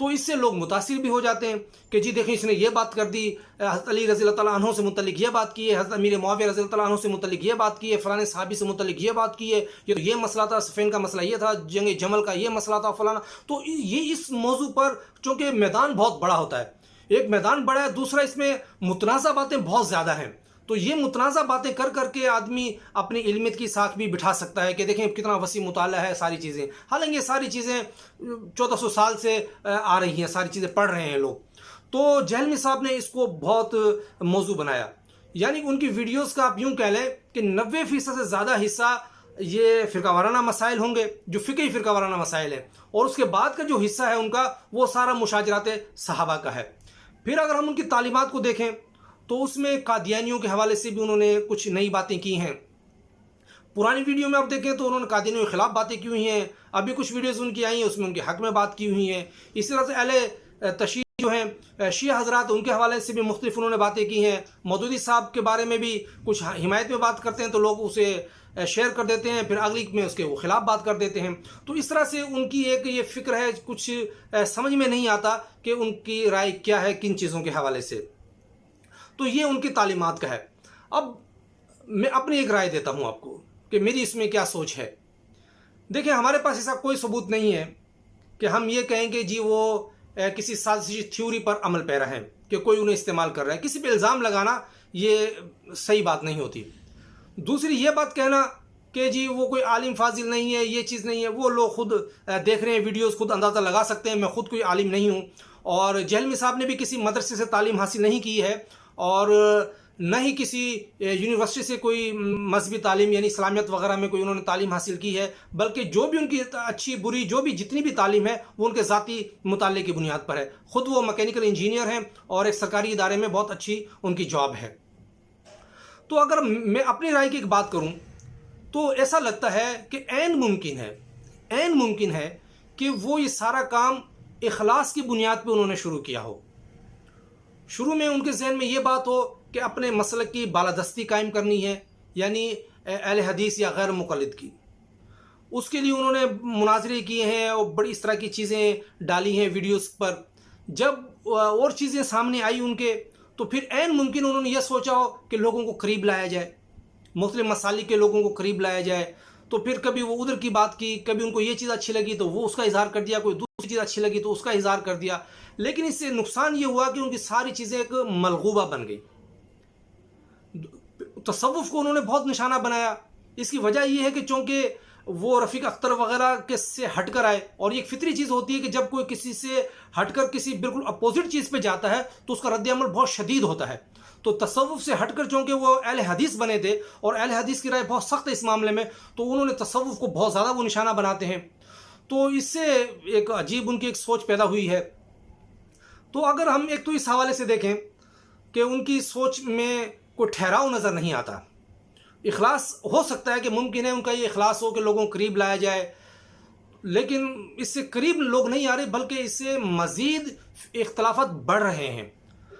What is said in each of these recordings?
تو اس سے لوگ متاثر بھی ہو جاتے ہیں کہ جی دیکھیں اس نے یہ بات کر دی، حضرت علی رضی اللہ تعالیٰ عنہ سے متعلق یہ بات کی ہے، حضرت امیر معاویہ رضی اللہ تعالیٰ عنہ سے متعلق یہ بات کی ہے، فلاں صحابی سے متعلق یہ بات کی ہے، یہ مسئلہ تھا، صفین کا مسئلہ یہ تھا، جنگ جمل کا یہ مسئلہ تھا فلانا. تو یہ اس موضوع پر چونکہ میدان بہت بڑا ہوتا ہے، ایک میدان بڑا ہے، دوسرا اس میں متنازع باتیں بہت زیادہ ہیں. تو یہ متنازع باتیں کر کر کے آدمی اپنی علمیت کی ساکھ بھی بٹھا سکتا ہے کہ دیکھیں کتنا وسیع مطالعہ ہے ساری چیزیں. حالانکہ یہ ساری چیزیں 1400 سال سے آ رہی ہیں، ساری چیزیں پڑھ رہے ہیں لوگ. تو جہلمی صاحب نے اس کو بہت موضوع بنایا. یعنی ان کی ویڈیوز کا آپ یوں کہہ لیں کہ 90% سے زیادہ حصہ یہ فرقہ وارانہ مسائل ہوں گے، جو فقہی فرقہ وارانہ مسائل ہیں، اور اس کے بعد کا جو حصہ ہے ان کا وہ سارا مشاجرات صحابہ کا ہے. پھر اگر ہم ان کی تعلیمات کو دیکھیں تو اس میں قادیانیوں کے حوالے سے بھی انہوں نے کچھ نئی باتیں کی ہیں. پرانی ویڈیو میں آپ دیکھیں تو انہوں نے قادیانیوں کے خلاف باتیں کی ہوئی ہیں. ابھی کچھ ویڈیوز ان کی آئی ہیں اس میں ان کے حق میں بات کی ہوئی ہیں. اسی طرح سے اہل تشیع جو ہیں شیعہ حضرات، ان کے حوالے سے بھی مختلف انہوں نے باتیں کی ہیں. مودودی صاحب کے بارے میں بھی کچھ حمایت میں بات کرتے ہیں تو لوگ اسے شیئر کر دیتے ہیں، پھر اگلی میں اس کے وہ خلاف بات کر دیتے ہیں. تو اس طرح سے ان کی ایک یہ فکر ہے، کچھ سمجھ میں نہیں آتا کہ ان کی رائے کیا ہے کن چیزوں کے حوالے سے. تو یہ ان کی تعلیمات کا ہے. اب میں اپنی ایک رائے دیتا ہوں آپ کو کہ میری اس میں کیا سوچ ہے. دیکھیں ہمارے پاس ایسا کوئی ثبوت نہیں ہے کہ ہم یہ کہیں کہ جی وہ کسی سازشی تھیوری پر عمل پیرا ہیں کہ کوئی انہیں استعمال کر رہا ہے. کسی پہ الزام لگانا یہ صحیح بات نہیں ہوتی. دوسری یہ بات کہنا کہ جی وہ کوئی عالم فاضل نہیں ہے، یہ چیز نہیں ہے، وہ لوگ خود دیکھ رہے ہیں ویڈیوز، خود اندازہ لگا سکتے ہیں. میں خود کوئی عالم نہیں ہوں، اور جہلمی صاحب نے بھی کسی مدرسے سے تعلیم حاصل نہیں کی ہے، اور نہ ہی کسی یونیورسٹی سے کوئی مذہبی تعلیم یعنی اسلامیت وغیرہ میں کوئی انہوں نے تعلیم حاصل کی ہے. بلکہ جو بھی ان کی اچھی بری جو بھی جتنی بھی تعلیم ہے وہ ان کے ذاتی مطالعے کی بنیاد پر ہے. خود وہ میکینیکل انجینئر ہیں اور ایک سرکاری ادارے میں بہت اچھی ان کی جاب ہے. تو اگر میں اپنی رائے کی ایک بات کروں تو ایسا لگتا ہے کہ عین ممکن ہے کہ وہ یہ سارا کام اخلاص کی بنیاد پہ انہوں نے شروع کیا ہو. شروع میں ان کے ذہن میں یہ بات ہو کہ اپنے مسلک کی بالادستی قائم کرنی ہے، یعنی اہل حدیث یا غیر مقلد کی. اس کے لیے انہوں نے مناظرے کیے ہیں اور بڑی اس طرح کی چیزیں ڈالی ہیں ویڈیوز پر. جب اور چیزیں سامنے آئی ان کے تو پھر عین ممکن انہوں نے یہ سوچا ہو کہ لوگوں کو قریب لایا جائے، مختلف مسالک کے لوگوں کو قریب لایا جائے. تو پھر کبھی وہ ادھر کی بات کی، کبھی ان کو یہ چیز اچھی لگی تو وہ اس کا اظہار کر دیا، کوئی دوسری چیز اچھی لگی تو اس کا اظہار کر دیا. لیکن اس سے نقصان یہ ہوا کہ ان کی ساری چیزیں ایک ملغوبہ بن گئی. تصوف کو انہوں نے بہت نشانہ بنایا. اس کی وجہ یہ ہے کہ چونکہ وہ رفیق اختر وغیرہ کے سے ہٹ کر آئے، اور یہ ایک فطری چیز ہوتی ہے کہ جب کوئی کسی سے ہٹ کر کسی بالکل اپوزٹ چیز پہ جاتا ہے تو اس کا رد عمل بہت شدید ہوتا ہے. تو تصوف سے ہٹ کر چونکہ وہ اہل حدیث بنے تھے اور اہل حدیث کی رائے بہت سخت ہے اس معاملے میں، تو انہوں نے تصوف کو بہت زیادہ وہ نشانہ بناتے ہیں. تو اس سے ایک عجیب ان کی ایک سوچ پیدا ہوئی ہے. تو اگر ہم ایک تو اس حوالے سے دیکھیں کہ ان کی سوچ میں کوئی ٹھہراؤ نظر نہیں آتا. اخلاص ہو سکتا ہے کہ ممکن ہے ان کا یہ اخلاص ہو کہ لوگوں کو قریب لایا جائے، لیکن اس سے قریب لوگ نہیں آ رہے بلکہ اس سے مزید اختلافات بڑھ رہے ہیں.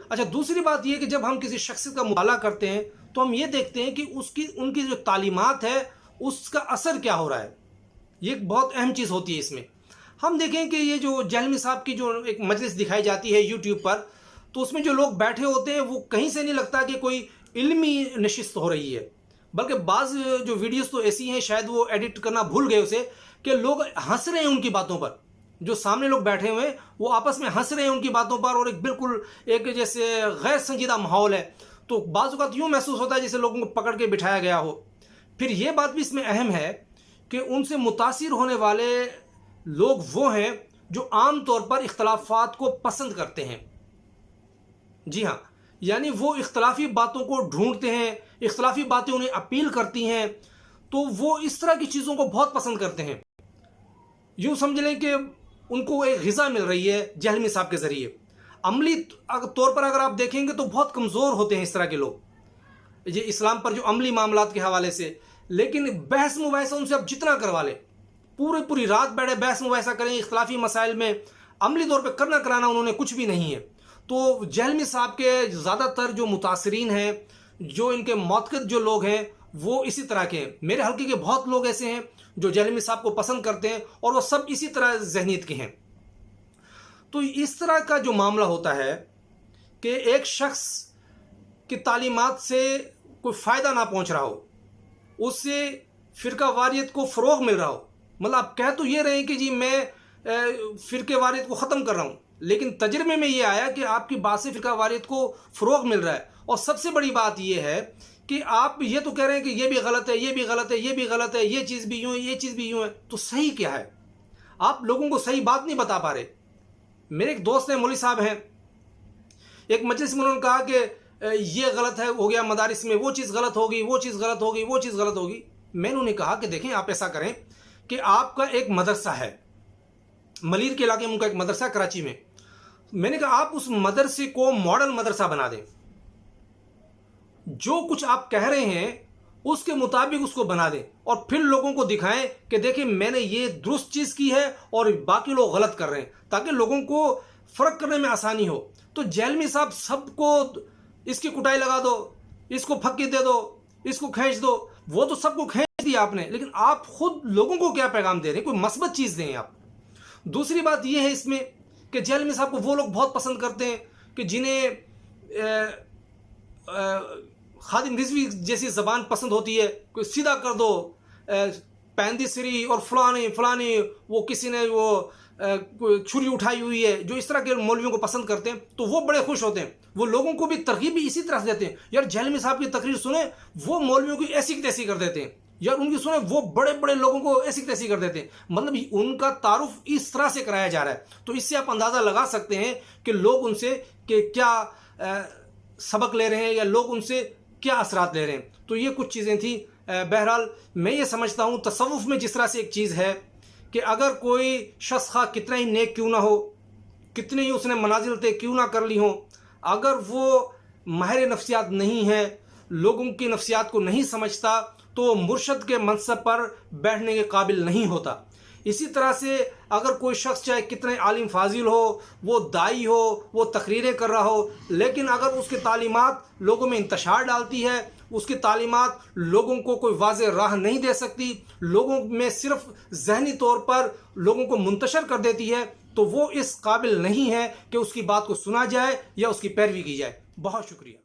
اچھا، دوسری بات یہ کہ جب ہم کسی شخصیت کا مطالعہ کرتے ہیں تو ہم یہ دیکھتے ہیں کہ ان کی جو تعلیمات ہے اس کا اثر کیا ہو رہا ہے. یہ ایک بہت اہم چیز ہوتی ہے اس میں. ہم دیکھیں کہ یہ جو جہلمی صاحب کی جو ایک مجلس دکھائی جاتی ہے یوٹیوب پر، تو اس میں جو لوگ بیٹھے ہوتے ہیں وہ کہیں سے نہیں لگتا کہ کوئی علمی نشست ہو رہی ہے، بلکہ بعض جو ویڈیوز تو ایسی ہیں شاید وہ ایڈٹ کرنا بھول گئے اسے، کہ لوگ ہنس رہے ہیں ان کی باتوں پر. جو سامنے لوگ بیٹھے ہوئے ہیں وہ آپس میں ہنس رہے ہیں ان کی باتوں پر، اور ایک بالکل ایک جیسے غیر سنجیدہ ماحول ہے. تو بعض اوقات یوں محسوس ہوتا ہے جیسے لوگوں کو پکڑ کے بٹھایا گیا ہو. پھر یہ بات بھی اس میں اہم ہے کہ ان سے متاثر ہونے والے لوگ وہ ہیں جو عام طور پر اختلافات کو پسند کرتے ہیں. جی ہاں، یعنی وہ اختلافی باتوں کو ڈھونڈتے ہیں، اختلافی باتیں انہیں اپیل کرتی ہیں، تو وہ اس طرح کی چیزوں کو بہت پسند کرتے ہیں. یوں سمجھ لیں کہ ان کو ایک غذا مل رہی ہے جہلمی صاحب کے ذریعے. عملی طور پر اگر آپ دیکھیں گے تو بہت کمزور ہوتے ہیں اس طرح کے لوگ یہ اسلام پر جو عملی معاملات کے حوالے سے. لیکن بحث مباحثہ ان سے آپ جتنا کروا لیں، پوری رات بیٹھے بحث مباحثہ کریں اختلافی مسائل میں، عملی طور پہ کرنا کرانا انہوں نے کچھ بھی نہیں ہے. تو جہلمی صاحب کے زیادہ تر جو متاثرین ہیں، جو ان کے معتقد جو لوگ ہیں، وہ اسی طرح کے ہیں. میرے حلقے کے بہت لوگ ایسے ہیں جو جہلمی صاحب کو پسند کرتے ہیں اور وہ سب اسی طرح ذہنیت کے ہیں. تو اس طرح کا جو معاملہ ہوتا ہے کہ ایک شخص کی تعلیمات سے کوئی فائدہ نہ پہنچ رہا ہو، اس سے فرقہ واریت کو فروغ مل رہا ہو، مطلب آپ کہہ تو یہ رہے ہیں کہ جی میں فرقہ واریت کو ختم کر رہا ہوں، لیکن تجربے میں یہ آیا کہ آپ کی بات سے فرقہ واریت کو فروغ مل رہا ہے. اور سب سے بڑی بات یہ ہے کہ آپ یہ تو کہہ رہے ہیں کہ یہ بھی غلط ہے، یہ بھی غلط ہے، یہ بھی غلط ہے، یہ چیز بھی یوں ہے، یہ چیز بھی یوں ہے. تو صحیح کیا ہے؟ آپ لوگوں کو صحیح بات نہیں بتا پا رہے. میرے ایک دوست ہیں، مولوی صاحب ہیں، ایک مجلس میں انہوں نے کہا کہ یہ غلط ہے ہو گیا مدارس میں، وہ چیز غلط ہوگی، وہ چیز غلط ہوگی، وہ چیز غلط ہوگی. میں نے انہیں کہا کہ دیکھیں آپ ایسا کریں کہ آپ کا ایک مدرسہ ہے، ملیر کے علاقے میں ان کا ایک مدرسہ ہے کراچی میں. میں نے کہا آپ اس مدرسے کو ماڈل مدرسہ بنا دیں، جو کچھ آپ کہہ رہے ہیں اس کے مطابق اس کو بنا دیں، اور پھر لوگوں کو دکھائیں کہ دیکھیں میں نے یہ درست چیز کی ہے اور باقی لوگ غلط کر رہے ہیں، تاکہ لوگوں کو فرق کرنے میں آسانی ہو. تو جہلمی صاحب سب کو اس کی کٹائی لگا دو، اس کو پھکی دے دو، اس کو کھینچ دو، وہ تو سب کو کھینچ دیا آپ نے، لیکن آپ خود لوگوں کو کیا پیغام دے رہے ہیں؟ کوئی مثبت چیز دیں آپ. دوسری بات یہ ہے اس میں کہ جہلمی صاحب کو وہ لوگ بہت پسند کرتے ہیں کہ جنہیں خادم رضوی جیسی زبان پسند ہوتی ہے، کوئی سیدھا کر دو، پیندی سری اور فلانی وہ کسی نے وہ چھری اٹھائی ہوئی ہے، جو اس طرح کے مولویوں کو پسند کرتے ہیں تو وہ بڑے خوش ہوتے ہیں. وہ لوگوں کو بھی ترغیب بھی اسی طرح سے دیتے ہیں، یار جہلمی صاحب کی تقریر سنیں، وہ مولویوں کی ایسی کی تیسی کر دیتے ہیں، یار ان کی سنیں وہ بڑے بڑے لوگوں کو ایسی تیسی کر دیتے ہیں. مطلب ان کا تعارف اس طرح سے کرایا جا رہا ہے. تو اس سے آپ اندازہ لگا سکتے ہیں کہ لوگ ان سے کہ کیا سبق لے رہے ہیں یا لوگ ان سے کیا اثرات لے رہے ہیں. تو یہ کچھ چیزیں تھیں. بہرحال میں یہ سمجھتا ہوں تصوف میں جس طرح سے ایک چیز ہے کہ اگر کوئی شخص خواہ کتنا ہی نیک کیوں نہ ہو، کتنی ہی اس نے منازل طے کیوں نہ کر لی ہوں، اگر وہ ماہر نفسیات نہیں ہے، لوگوں کی نفسیات کو نہیں سمجھتا، تو مرشد کے منصب پر بیٹھنے کے قابل نہیں ہوتا. اسی طرح سے اگر کوئی شخص چاہے کتنے عالم فاضل ہو، وہ دائی ہو، وہ تقریریں کر رہا ہو، لیکن اگر اس کی تعلیمات لوگوں میں انتشار ڈالتی ہے، اس کی تعلیمات لوگوں کو کوئی واضح راہ نہیں دے سکتی، لوگوں میں صرف ذہنی طور پر لوگوں کو منتشر کر دیتی ہے، تو وہ اس قابل نہیں ہے کہ اس کی بات کو سنا جائے یا اس کی پیروی کی جائے. بہت شکریہ.